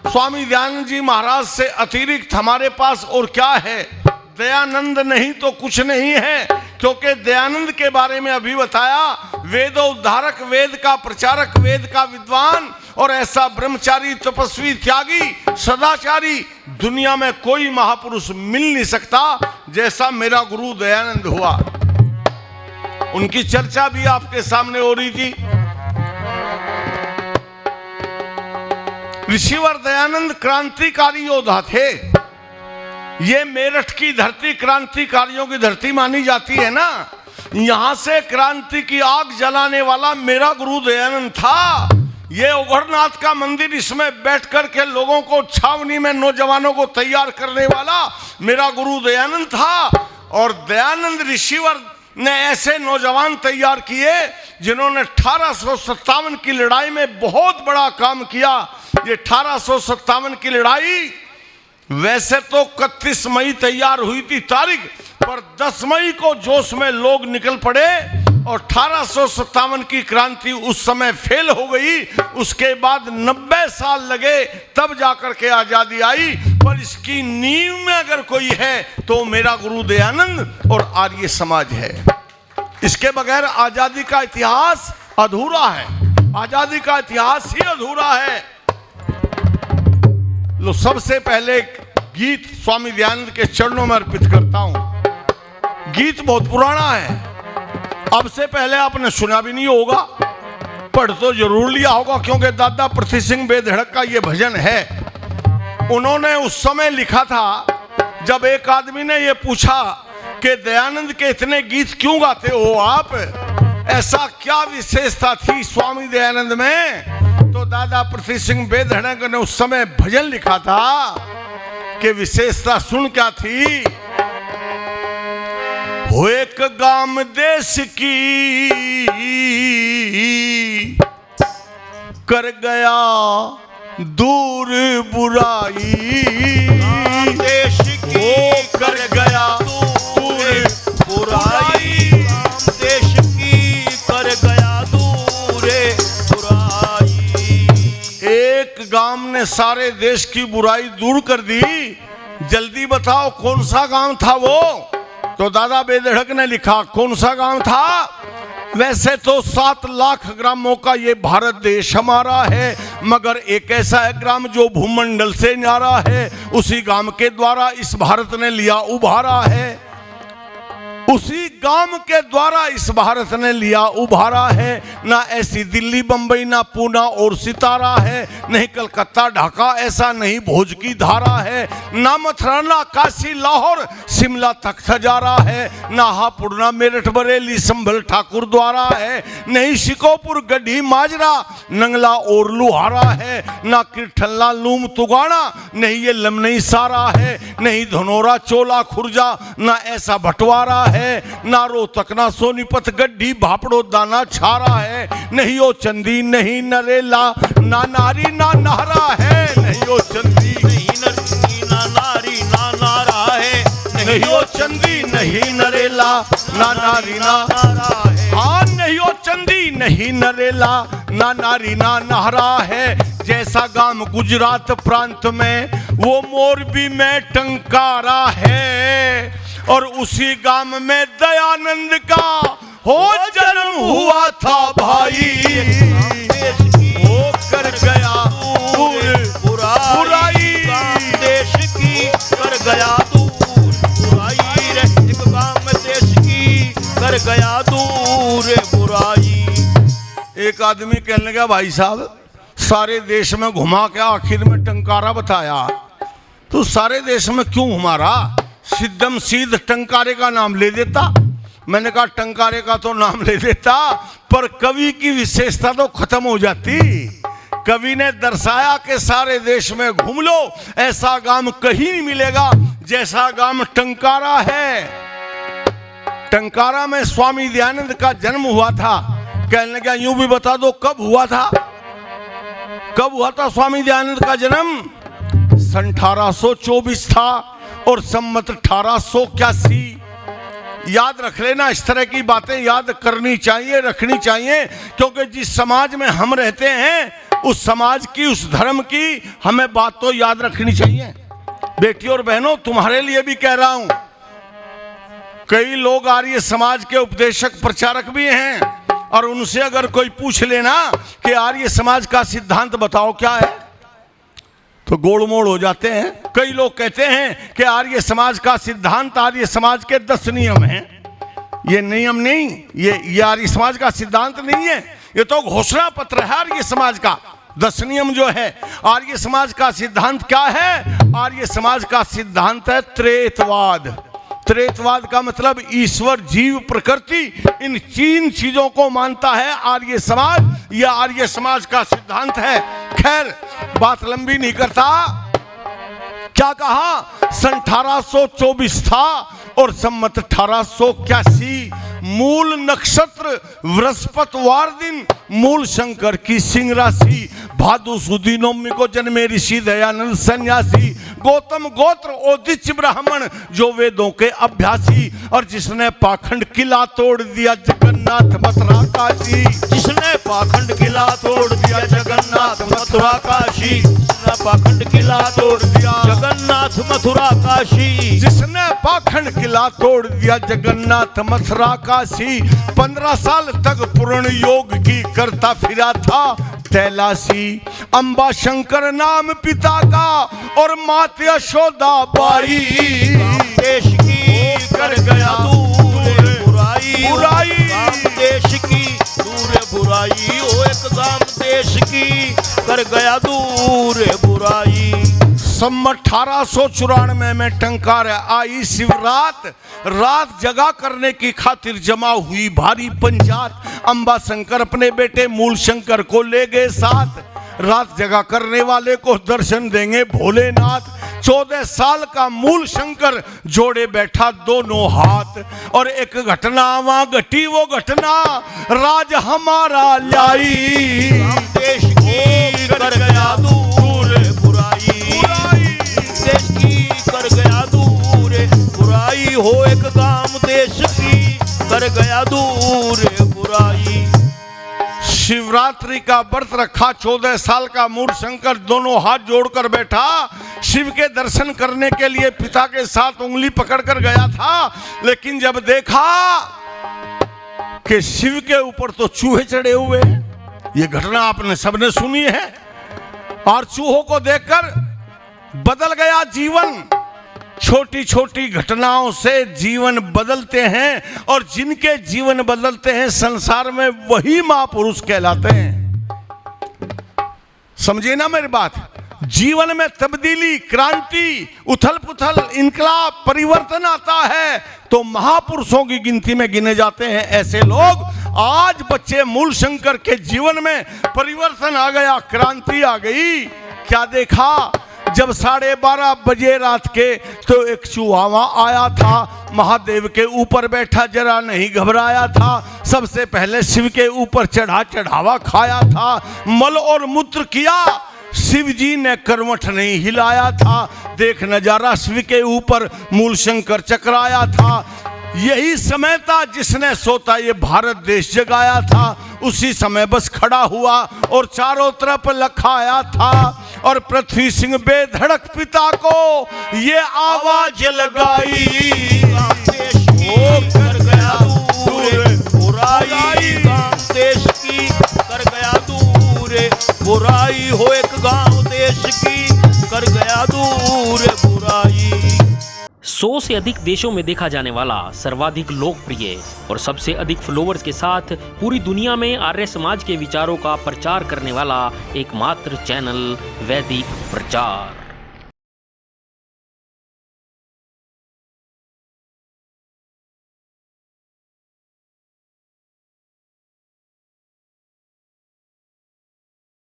स्वामी दयानंद जी महाराज से अतिरिक्त हमारे पास और क्या है? दयानंद नहीं तो कुछ नहीं है, क्योंकि दयानंद के बारे में अभी बताया, वेद उद्धारक, वेद का प्रचारक, वेद का विद्वान और ऐसा ब्रह्मचारी, तपस्वी, त्यागी, सदाचारी दुनिया में कोई महापुरुष मिल नहीं सकता जैसा मेरा गुरु दयानंद हुआ। उनकी चर्चा भी आपके सामने हो रही थी। ऋषिवर दयानंद क्रांतिकारी योद्धा थे। ये मेरठ की धरती क्रांतिकारियों की धरती मानी जाती है ना, यहां से क्रांति की आग जलाने वाला मेरा गुरु दयानंद था। ये उघरनाथ का मंदिर, इसमें बैठ कर के लोगों को, छावनी में नौजवानों को तैयार करने वाला मेरा गुरु दयानंद था। और दयानंद ऋषिवर ने ऐसे नौजवान तैयार किए जिन्होंने 1857 की लड़ाई में बहुत बड़ा काम किया। ये 1857 की लड़ाई वैसे तो 31 मई तैयार हुई थी तारीख, पर 10 मई को जोश में लोग निकल पड़े और 1857 की क्रांति उस समय फेल हो गई। उसके बाद 90 साल लगे तब जाकर के आजादी आई। पर इसकी नींव में अगर कोई है तो मेरा गुरु दयानंद और आर्य समाज है। इसके बगैर आजादी का इतिहास अधूरा है। आजादी का इतिहास ही अधूरा है। लो, सबसे पहले गीत स्वामी दयानंद के चरणों में अर्पित करता हूं। गीत बहुत पुराना है, अब से पहले आपने सुना भी नहीं होगा, पढ़ तो जरूर लिया होगा, क्योंकि दादा पृथ्वी सिंह बेधड़क का ये भजन है। उन्होंने उस समय लिखा था जब एक आदमी ने ये पूछा कि दयानंद के इतने गीत क्यों गाते हो आप, ऐसा क्या विशेषता थी स्वामी दयानंद में? तो दादा पृथ्वी सिंह बेधड़क ने उस समय भजन लिखा था कि विशेषता सुन क्या थी। हो एक गाम देश की कर गया दूर बुराई, देश की कर गया दूर बुराई, देश की कर गया दूर बुराई। एक गांव ने सारे देश की बुराई दूर कर दी। जल्दी बताओ कौन सा गांव था वो? तो दादा बेधड़क ने लिखा कौन सा गांव था? वैसे तो 7 लाख ग्रामों का ये भारत देश हमारा है, मगर एक ऐसा है ग्राम जो भूमंडल से न्यारा है। उसी गांव के द्वारा इस भारत ने लिया उभारा है। उसी गांव के द्वारा इस भारत ने लिया उभारा है। ना ऐसी दिल्ली, बंबई, ना पूना और सितारा है, नहीं कलकत्ता, ढाका, ऐसा नहीं भोज की धारा है। ना मथुरा, ना काशी, लाहौर, शिमला तक सजारा है। ना हापुड़, ना मेरठ, बरेली, संभल, ठाकुर द्वारा है। नहीं शिकोपुर, गढ़ी, माजरा, नंगला और लुहारा है। ना किरठल्ला, लूम, तुगाना, नहीं ये लमनई सारा है। नहीं धनोरा, चोला, खुर्जा, ना ऐसा बंटवारा है। ना रोहतक, ना सोनीपत, गड्ढी, भापड़ो, दाना, छारा है। नहीं ओ चंदी, नहीं नरेला, ना नारी, ना नारा है। नहीं ओ चंदी, नहीं नरी, ना नारी, ना नारा है। नहीं ओ चंदी, नहीं नरेला, ना नारी, ना नारा है। हाँ, नहीं ओ चंदी, नहीं नरेला, ना नारी, ना नारा है। जैसा गांव गुजरात प्रांत में वो मोरबी में टंकारा है। और उसी गांव में दयानंद का हो जन्म हुआ था भाई। वो कर गया दूर बुराई, देश की कर गया दूर बुराई रे। एक गांव देश की कर गया दूर बुराई। एक आदमी कहने लगा भाई साहब सारे देश में घुमा के आखिर में टंकारा बताया, तो सारे देश में क्यों हमारा सिद्धम सीध टंकारे का नाम ले देता। मैंने कहा टंकारे का तो नाम ले देता, पर कवि की विशेषता तो खत्म हो जाती। कवि ने दर्शाया कि सारे देश में घूम लो, ऐसा गांव कहीं नहीं मिलेगा जैसा गांव टंकारा है। टंकारा में स्वामी दयानंद का जन्म हुआ था। कहने लगा यूं भी बता दो कब हुआ था? कब हुआ था स्वामी दयानंद का जन्म? 1824 था और सम्मत 1881। याद रख लेना, इस तरह की बातें याद करनी चाहिए, रखनी चाहिए, क्योंकि जिस समाज में हम रहते हैं उस समाज की, उस धर्म की हमें बात तो याद रखनी चाहिए। बेटियों और बहनों, तुम्हारे लिए भी कह रहा हूं, कई लोग आर्य समाज के उपदेशक प्रचारक भी हैं, और उनसे अगर कोई पूछ लेना कि आर्य समाज का सिद्धांत बताओ क्या है, तो गोलमोल हो जाते हैं। कई लोग कहते हैं कि आर्य समाज का सिद्धांत, आर्य समाज के 10 नियम हैं। ये नियम नहीं, ये आर्य समाज का सिद्धांत नहीं है, ये तो घोषणा पत्र है आर्य समाज का। 10 नियम जो है, आर्य समाज का सिद्धांत क्या है? आर्य समाज का सिद्धांत है त्रेतवाद। त्रेतवाद का मतलब ईश्वर, जीव, प्रकृति, इन 3 चीजों को मानता है आर्य समाज। यह आर्य समाज का सिद्धांत है। खैर, बात लंबी नहीं करता। क्या कहा? सन 1824 था और सम्मत 1881, मूल नक्षत्र बृहस्पतिवार दिन, मूल शंकर की सिंह राशि, भादु सुदी नवमी को जन्मे ऋषि दयानंद सन्यासी, गौतम गोत्र ओदिच ब्राह्मण, जो वेदों के अभ्यासी, और जिसने पाखंड किला तोड़ दिया जगन्नाथ मथुरा काशी। जिसने पाखंड किला तोड़ दिया जगन्नाथ मथुरा काशी। जिसने पाखंड किला तोड़ दिया जगन्नाथ मथुरा काशी। जिसने पाखंड किला तोड़ दिया जगन्नाथ मथुरा काशी। 15 साल तक पूर्ण योग की करता फिरा था कैलाशी। अंबा शंकर नाम पिता का और मात यशोदा बाई। देश की कर गया दूर बुराई। गांव देश की दूर बुराई। ओ एक गांव देश की कर गया दूर बुराई। सन 1894 में टंकार आई शिवरात। रात जगा करने की खातिर जमा हुई भारी पंचायत। अंबा शंकर अपने बेटे मूल शंकर को ले गए साथ। रात जगा करने वाले को दर्शन देंगे भोलेनाथ। 14 साल का मूल शंकर जोड़े बैठा दोनों हाथ। और एक घटना वहां घटी, वो घटना राज हमारा लाई। देश की कर गया दूर बुराई। देश की कर गया दूर बुराई। हो एक गांव देश की कर गया दूर बुराई। शिवरात्रि का व्रत रखा। 14 साल का मूल शंकर दोनों हाथ जोड़कर बैठा। शिव के दर्शन करने के लिए पिता के साथ उंगली पकड़कर गया था, लेकिन जब देखा कि शिव के ऊपर तो चूहे चढ़े हुए, ये घटना आपने सबने सुनी है, और चूहों को देखकर बदल गया जीवन। छोटी छोटी घटनाओं से जीवन बदलते हैं, और जिनके जीवन बदलते हैं संसार में वही महापुरुष कहलाते हैं। समझे ना मेरी बात? जीवन में तब्दीली, क्रांति, उथल पुथल, इनकलाब, परिवर्तन आता है तो महापुरुषों की गिनती में गिने जाते हैं ऐसे लोग। आज बच्चे मूल शंकर के जीवन में परिवर्तन आ गया, क्रांति आ गई। क्या देखा? जब 12:30 बजे रात के तो एक चूहा आया था, महादेव के ऊपर बैठा, जरा नहीं घबराया था। सबसे पहले शिव के ऊपर चढ़ावा खाया था, मल और मूत्र किया। शिव जी ने करवट नहीं हिलाया था। देख नजारा, शिव के ऊपर मूल शंकर चकराया था। यही समय था जिसने सोता ये भारत देश जगाया था। उसी समय बस खड़ा हुआ और चारों तरफ लखाया था, और पृथ्वी सिंह बेधड़क पिता को ये आवाज लगाई। कर गया दूर बुराई। गांव देश की कर गया दूर बुराई। हो एक गांव देश की कर गया दूर बुराई। 100 से अधिक देशों में देखा जाने वाला, सर्वाधिक लोकप्रिय और सबसे अधिक फॉलोअर्स के साथ पूरी दुनिया में आर्य समाज के विचारों का प्रचार करने वाला एकमात्र चैनल वैदिक प्रचार।